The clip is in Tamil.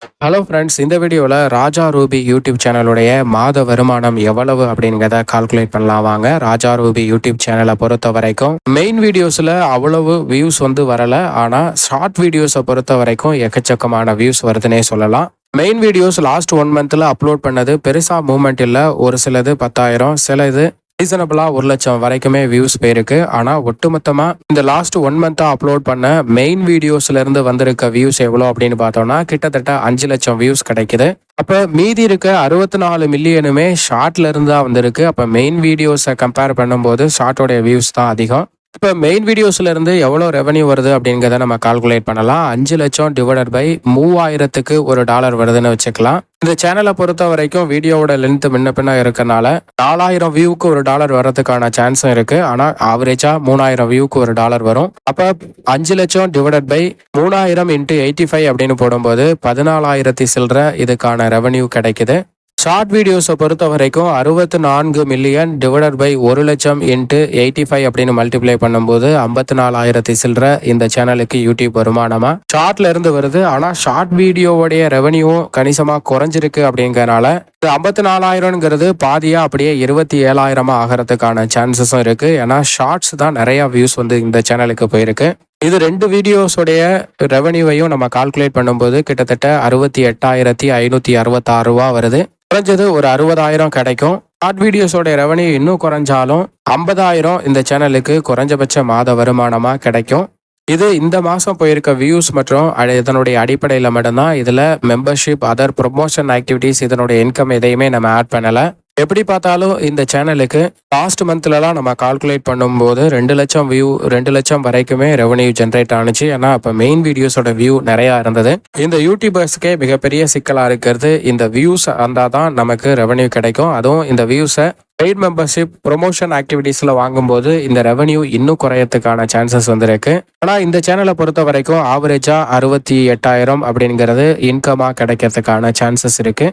ஹலோ ஃப்ரெண்ட்ஸ், இந்த வீடியோவில் ராஜா ரூபி யூடியூப் சேனலுடைய மாத வருமானம் எவ்வளவு அப்படிங்கிறத கால்குலேட் பண்ணலாம் வாங்க. ராஜா ரூபி யூடியூப் சேனலை பொறுத்த வரைக்கும் மெயின் வீடியோஸில் அவ்வளவு வியூஸ் வரலை. ஆனால் ஷார்ட் வீடியோஸை பொறுத்த வரைக்கும் எக்கச்சக்கமான வியூஸ் வருதுன்னே சொல்லலாம். மெயின் வீடியோஸ் லாஸ்ட் 1 மந்த்தில் அப்லோட் பண்ணது பெருசாக மூவ்மெண்ட் இல்லை. ஒரு சிலது 10,000, சில இது ரீசனபிளா 1,00,000 வரைக்குமே வியூஸ் போயிருக்கு. ஆனா ஒட்டுமொத்தமா இந்த லாஸ்ட் 1 மந்த்தா அப்லோட் பண்ண மெயின் வீடியோஸ்ல இருந்து வந்திருக்க வியூஸ் எவ்வளவு அப்படின்னு பார்த்தோம்னா கிட்டத்தட்ட 5,00,000 வியூஸ் கிடைக்குது. அப்ப மீதி இருக்க 64 மில்லியனுமே ஷார்ட்ல இருந்து தான் வந்திருக்கு. அப்ப மெயின் வீடியோஸை கம்பேர் பண்ணும்போது ஷார்ட்டோடைய வியூஸ் தான் அதிகம். இப்போ மெயின் வீடியோஸ்ல இருந்து எவ்வளோ ரெவன்யூ வருது அப்படிங்கிறத நம்ம கால்குலேட் பண்ணலாம். 5,00,000 டிவைடட் பை 3,000க்கு $1 வருதுன்னு வச்சுக்கலாம். இந்த சேனலை பொறுத்த வரைக்கும் வீடியோவோட லென்த் முன்ன பின்ன இருக்கனால 4,000 வியூக்கு $1 வர்றதுக்கான சான்ஸும் இருக்கு. ஆனால் ஆவரேஜா 3,000 வியூக்கு $1 வரும். அப்போ 5,00,000 டிவைடட் பை 3,000 இன்ட்டு 85 அப்படின்னு போடும்போது 14,000 சில்லற இதுக்கான ரெவன்யூ கிடைக்குது. ஷார்ட் வீடியோஸை பொறுத்த வரைக்கும் 64 மில்லியன் டிவைடட் பை 1,00,000 இன்ட்டு 85 அப்படின்னு மல்டிப்ளை பண்ணும்போது 54,000 சில்லற இந்த சேனலுக்கு யூடியூப் வருமானமா ஷார்ட்ல இருந்து வருது. ஆனால் ஷார்ட் வீடியோவுடைய ரெவன்யூவும் கணிசமாக குறைஞ்சிருக்கு. அப்படிங்கறனால 54,000ங்கிறது பாதியா அப்படியே 27,000 ஆகிறதுக்கான சான்சஸும் இருக்கு. ஏன்னா ஷார்ட்ஸ் தான் நிறைய வியூஸ் இந்த சேனலுக்கு போயிருக்கு. இது 2 வீடியோஸோடைய ரெவன்யூவையும் நம்ம கால்குலேட் பண்ணும்போது கிட்டத்தட்ட 68,566 ரூபா வருது. குறைஞ்சது ஒரு 60,000 கிடைக்கும். ஷார்ட் வீடியோஸோட ரெவன்யூ இன்னும் குறைஞ்சாலும் 50,000 இந்த சேனலுக்கு குறைஞ்சபட்ச மாத வருமானமா கிடைக்கும். இது இந்த மாசம் போயிருக்க வியூஸ் மற்றும் இதனுடைய அடிப்படையில் மட்டும்தான். இதுல மெம்பர்ஷிப், அதர் ப்ரொமோஷன் ஆக்டிவிட்டிஸ், இதனுடைய இன்கம் எதையுமே நம்ம ஆட் பண்ணல. எப்படி பார்த்தாலும் இந்த சேனலுக்கு லாஸ்ட் மந்த்லலாம் நம்ம கால்குலேட் பண்ணும்போது 2,00,000 வியூ 2,00,000 வரைக்குமே ரெவன்யூ ஜென்ரேட் ஆனிச்சு. ஏன்னா அப்போ மெயின் வீடியோஸோட வியூ நிறையா இருந்தது. இந்த யூடியூபர்ஸ்க்கே மிகப்பெரிய சிக்கலாக இருக்கிறது இந்த வியூஸ் வந்தால் தான் நமக்கு ரெவன்யூ கிடைக்கும். அதுவும் இந்த வியூஸை பெய்ட் மெம்பர்ஷிப், ப்ரொமோஷன் ஆக்டிவிட்டீஸில் வாங்கும்போது இந்த ரெவன்யூ இன்னும் குறையறதுக்கான சான்சஸ் இருக்கு. ஆனால் இந்த சேனலை பொறுத்த வரைக்கும் ஆவரேஜாக 68,000 அப்படிங்கிறது இன்கமாக கிடைக்கிறதுக்கான சான்சஸ் இருக்கு.